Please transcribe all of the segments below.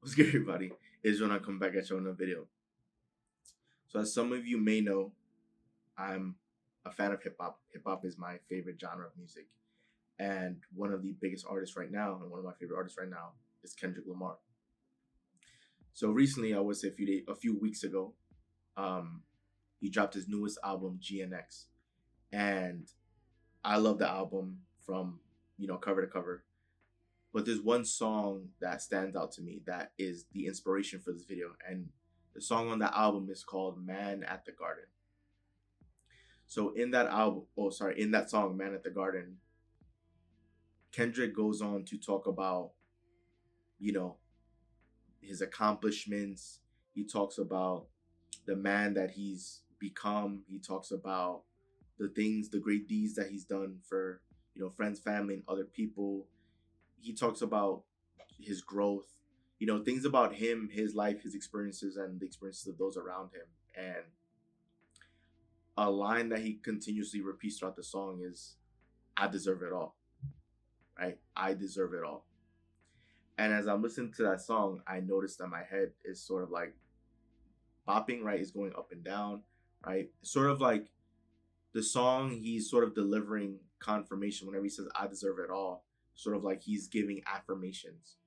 What's good, everybody? It's when I come back at you on a video. So, as some of you may know, I'm a fan of hip hop. Hip hop is my favorite genre of music, and one of the biggest artists right now, and one of my favorite artists right now, is Kendrick Lamar. So recently, I would say a few weeks ago, um, he dropped his newest album, GNX, and I love the album from cover to cover. But there's one song that stands out to me that is the inspiration for this video, and the song on that album is called "Man at the Garden." So in that song, "Man at the Garden," Kendrick goes on to talk about you know his accomplishments. He talks about the man that he's become. He talks about the great deeds that he's done for friends, family, and other people. He talks about his growth, things about him, his life, his experiences, and the experiences of those around him. And a line that he continuously repeats throughout the song is, "I deserve it all." Right? I deserve it all. And as I'm listening to that song, I noticed that my head is sort of like bopping, right? Is going up and down, right? Sort of like the song, he's sort of delivering confirmation whenever he says, "I deserve it all." Sort of like he's giving affirmations.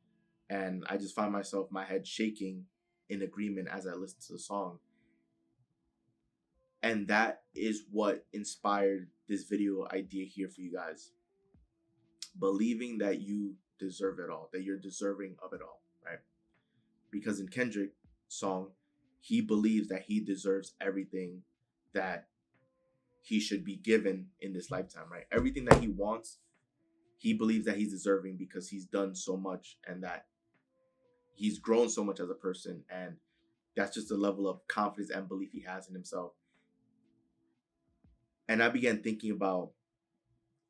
And I just find myself, my head shaking in agreement as I listen to the song. And that is what inspired this video idea here for you guys. Believing that you deserve it all, that you're deserving of it all, right? Because in Kendrick's song, he believes that he deserves everything that he should be given in this lifetime, right? Everything that he wants, he believes that he's deserving because he's done so much and that he's grown so much as a person. And that's just the level of confidence and belief he has in himself. And I began thinking about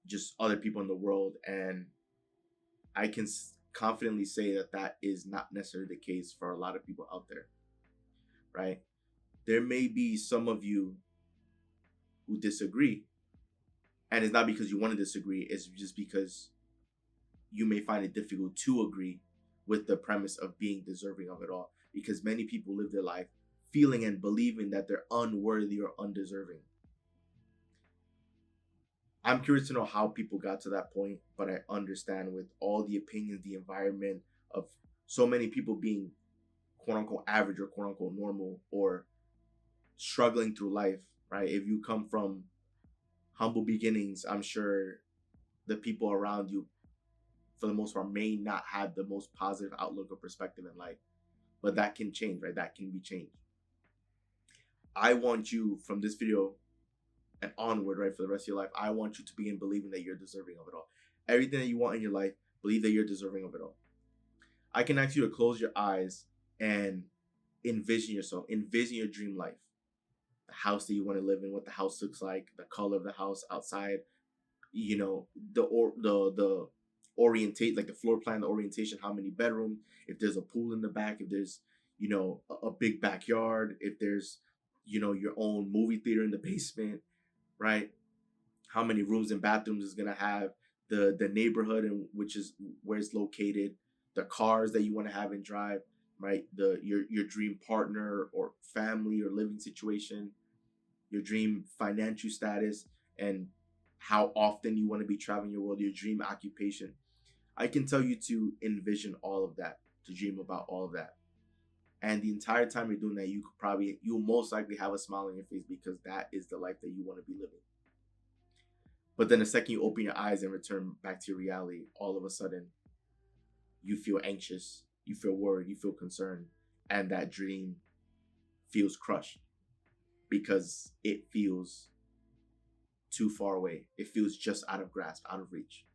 just other people in the world, and I can confidently say that that is not necessarily the case for a lot of people out there, right? There may be some of you who disagree, and it's not because you want to disagree, it's just because you may find it difficult to agree with the premise of being deserving of it all, because many people live their life feeling and believing that they're unworthy or undeserving. I'm curious to know how people got to that point, but I understand with all the opinions, the environment of so many people being quote unquote average or quote unquote normal or struggling through life, right? If you come from humble beginnings, I'm sure the people around you, for the most part, may not have the most positive outlook or perspective in life, but that can change, right? That can be changed. I want you from this video and onward, right, for the rest of your life, I want you to begin believing that you're deserving of it all. Everything that you want in your life, believe that you're deserving of it all. I can ask you to close your eyes and envision yourself, envision your dream life, the house that you want to live in, what the house looks like, the color of the house outside, the orientate, like the floor plan, the orientation, how many bedrooms, if there's a pool in the back, if there's a big backyard, if there's your own movie theater in the basement, right? How many rooms and bathrooms is gonna have, the neighborhood in which is where it's located, the cars that you want to have and drive, right? Your dream partner or family or living situation, your dream financial status, and how often you want to be traveling your world, your dream occupation. I can tell you to envision all of that, to dream about all of that. And the entire time you're doing that, you'll most likely have a smile on your face because that is the life that you want to be living. But then the second you open your eyes and return back to your reality, all of a sudden you feel anxious, you feel worried, you feel concerned, and that dream feels crushed because it feels too far away. It feels just out of grasp, out of reach.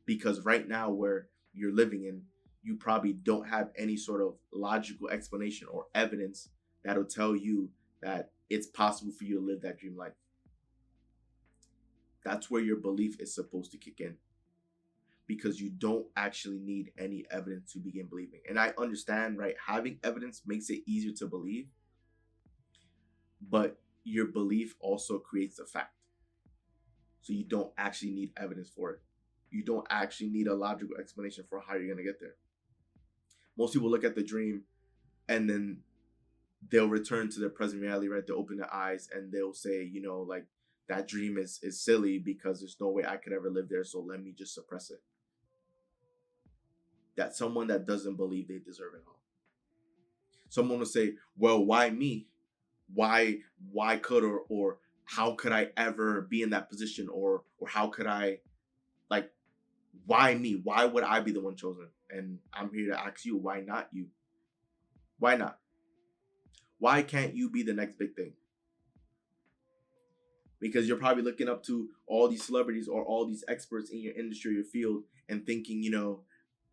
Because right now, where you're living in, you probably don't have any sort of logical explanation or evidence that'll tell you that it's possible for you to live that dream life. That's where your belief is supposed to kick in, because you don't actually need any evidence to begin believing. And I understand, right? Having evidence makes it easier to believe, but your belief also creates the fact. So you don't actually need evidence for it. You don't actually need a logical explanation for how you're going to get there. Most people look at the dream and then they'll return to their present reality, right? They'll open their eyes and they'll say, like, that dream is silly because there's no way I could ever live there, so let me just suppress it. That's someone that doesn't believe they deserve it all. Someone will say, well, why me? Why could or how could I ever be in that position, or how could I, like, why me? Why would I be the one chosen? And I'm here to ask you, why not you? Why not? Why can't you be the next big thing? Because you're probably looking up to all these celebrities or all these experts in your industry or your field and thinking,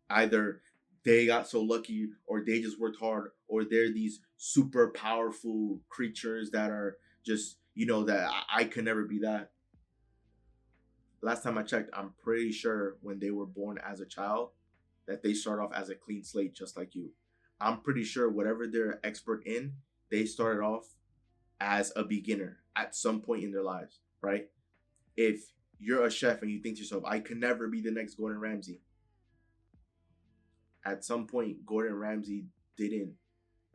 either they got so lucky or they just worked hard, or they're these super powerful creatures that are just, that I could never be that. Last time I checked, I'm pretty sure when they were born as a child that they start off as a clean slate just like you. I'm pretty sure whatever they're expert in, they started off as a beginner at some point in their lives, right? If you're a chef and you think to yourself, I could never be the next Gordon Ramsay. At some point, Gordon Ramsay didn't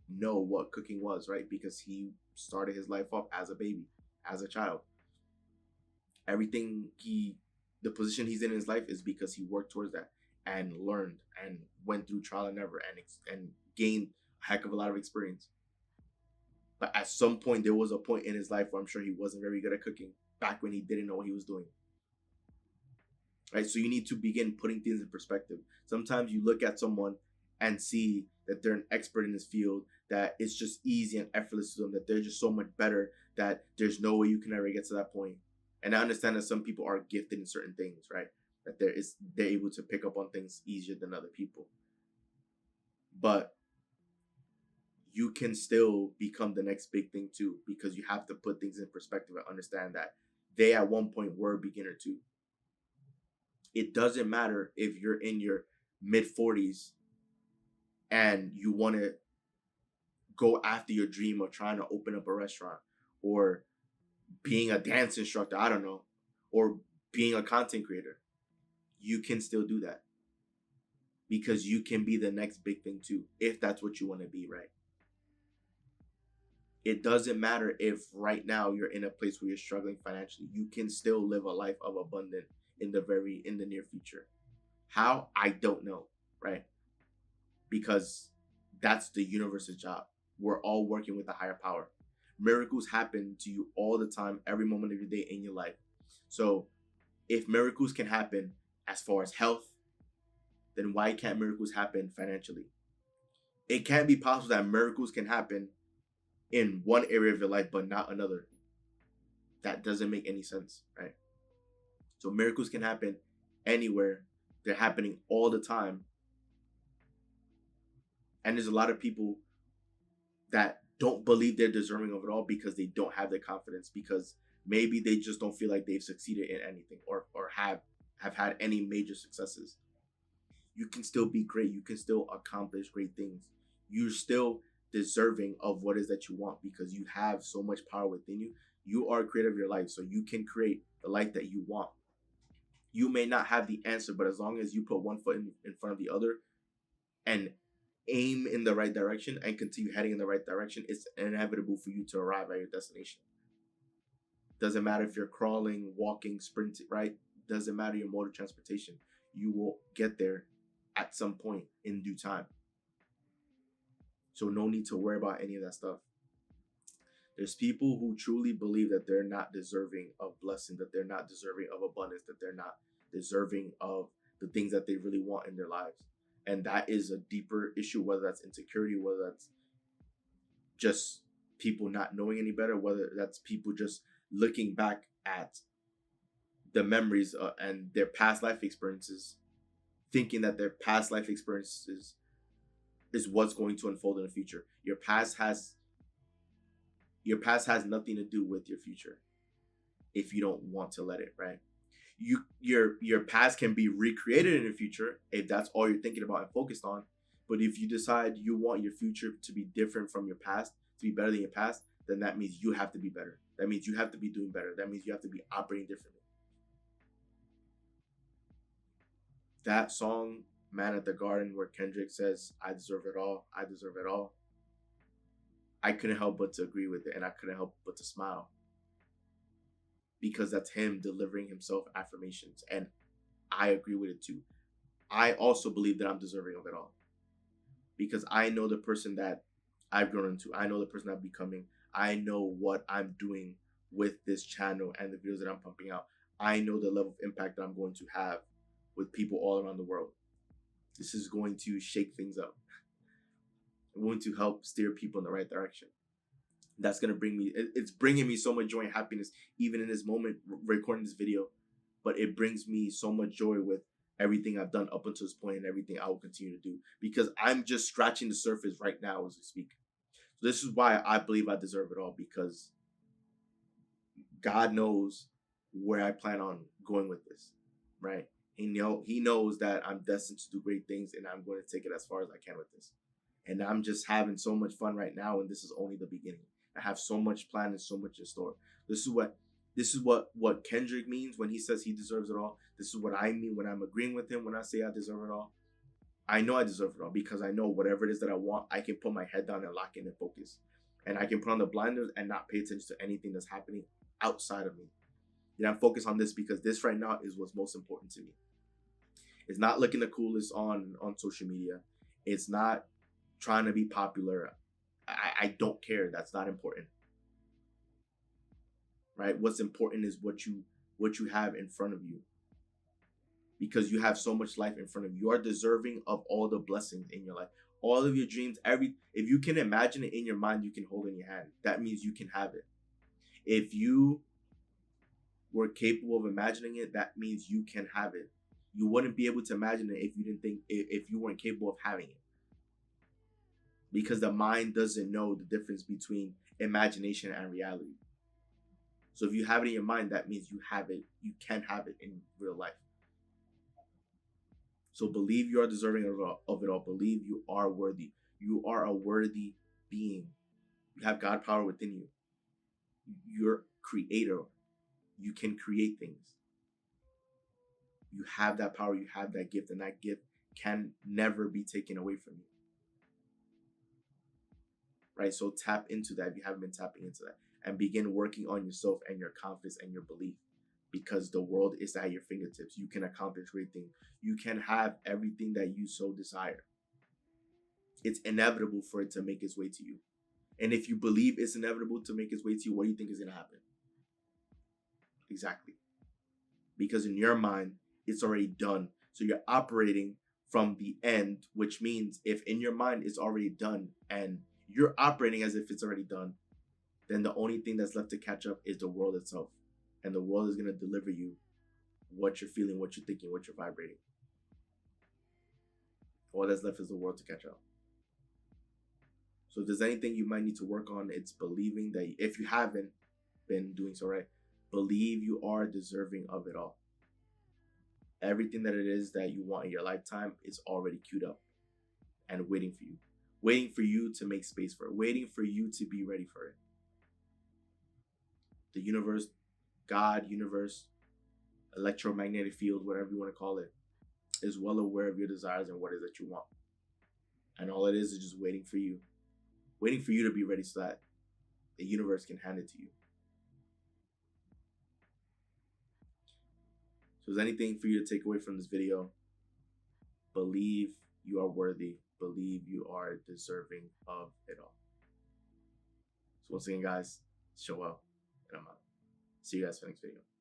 know what cooking was, right? Because he started his life off as a baby, as a child. The position he's in his life is because he worked towards that and learned and went through trial and error and gained a heck of a lot of experience. But at some point, there was a point in his life where I'm sure he wasn't very good at cooking, back when he didn't know what he was doing. Right? So you need to begin putting things in perspective. Sometimes you look at someone and see that they're an expert in this field, that it's just easy and effortless to them, that they're just so much better that there's no way you can ever get to that point. And I understand that some people are gifted in certain things, right? That they're able to pick up on things easier than other people. But you can still become the next big thing too, because you have to put things in perspective and understand that they at one point were a beginner too. It doesn't matter if you're in your mid 40s and you want to go after your dream of trying to open up a restaurant, or being a dance instructor, I don't know, or being a content creator. You can still do that, because you can be the next big thing too, if that's what you want to be, right? It doesn't matter if right now you're in a place where you're struggling financially. You can still live a life of abundance in the near future. How? I don't know, right? Because that's the universe's job. We're all working with a higher power. Miracles happen to you all the time, every moment of your day in your life. So if miracles can happen as far as health, then why can't miracles happen financially? It can't be possible that miracles can happen in one area of your life but not another. That doesn't make any sense, right? So miracles can happen anywhere. They're happening all the time. And there's a lot of people that don't believe they're deserving of it all because they don't have the confidence, because maybe they just don't feel like they've succeeded in anything, or have had any major successes. You can still be great. You can still accomplish great things. You're still deserving of what is that you want, because you have so much power within you. You are creator of your life, so you can create the life that you want. You may not have the answer, but as long as you put one foot in front of the other and aim in the right direction and continue heading in the right direction, it's inevitable for you to arrive at your destination. Doesn't matter if you're crawling, walking, sprinting, right? Doesn't matter your mode of transportation. You will get there at some point in due time. So no need to worry about any of that stuff. There's people who truly believe that they're not deserving of blessing, that they're not deserving of abundance, that they're not deserving of the things that they really want in their lives. And that is a deeper issue, whether that's insecurity, whether that's just people not knowing any better, whether that's people just looking back at the memories and their past life experiences, thinking that their past life experiences is what's going to unfold in the future. Your past has nothing to do with your future if you don't want to let it, right? Your past can be recreated in the future if that's all you're thinking about and focused on. But if you decide you want your future to be different from your past, to be better than your past, then that means you have to be better. That means you have to be doing better. That means you have to be operating differently. That song Man at the Garden, where Kendrick says, I deserve it all, I deserve it all, I couldn't help but to agree with it, and I couldn't help but to smile, because that's him delivering himself affirmations, and I agree with it too. I also believe that I'm deserving of it all, because I know the person that I've grown into. I know the person I'm becoming. I know what I'm doing with this channel and the videos that I'm pumping out. I know the level of impact that I'm going to have with people all around the world. This is going to shake things up. I'm going to help steer people in the right direction. That's going to bring me, it's bringing me so much joy and happiness, even in this moment, recording this video. But it brings me so much joy with everything I've done up until this point and everything I will continue to do, because I'm just scratching the surface right now as we speak. So this is why I believe I deserve it all, because God knows where I plan on going with this, right? He knows that I'm destined to do great things, and I'm going to take it as far as I can with this. And I'm just having so much fun right now, and this is only the beginning. I have so much planned and so much in store. This is what Kendrick means when he says he deserves it all. This is what I mean when I'm agreeing with him when I say I deserve it all. I know I deserve it all, because I know whatever it is that I want, I can put my head down and lock in and focus. And I can put on the blinders and not pay attention to anything that's happening outside of me. And I'm focused on this, because this right now is what's most important to me. It's not looking the coolest on social media. It's not trying to be popular. I don't care. That's not important. Right? What's important is what you have in front of you. Because you have so much life in front of you. You are deserving of all the blessings in your life. All of your dreams, if you can imagine it in your mind, you can hold it in your hand. That means you can have it. If you were capable of imagining it, that means you can have it. You wouldn't be able to imagine it if you weren't capable of having it. Because the mind doesn't know the difference between imagination and reality. So if you have it in your mind, that means you have it. You can have it in real life. So believe you are deserving of it all. Believe you are worthy. You are a worthy being. You have God power within you. You're creator. You can create things. You have that power. You have that gift. And that gift can never be taken away from you. Right? So tap into that if you haven't been tapping into that. And begin working on yourself and your confidence and your belief. Because the world is at your fingertips. You can accomplish great things. You can have everything that you so desire. It's inevitable for it to make its way to you. And if you believe it's inevitable to make its way to you, what do you think is going to happen? Exactly. Because in your mind, it's already done. So you're operating from the end, which means if in your mind it's already done and you're operating as if it's already done, then the only thing that's left to catch up is the world itself. And the world is going to deliver you what you're feeling, what you're thinking, what you're vibrating. All that's left is the world to catch up. So if there's anything you might need to work on, it's believing that if you haven't been doing so right, believe you are deserving of it all. Everything that it is that you want in your lifetime is already queued up and waiting for you. Waiting for you to make space for it. Waiting for you to be ready for it. The universe, God, universe, electromagnetic field, whatever you want to call it, is well aware of your desires and what it is that you want. And all it is just waiting for you to be ready so that the universe can hand it to you. So if there's anything for you to take away from this video, believe you are worthy. Believe you are deserving of it all. So once again, guys, show up, and I'm out. See you guys for the next video.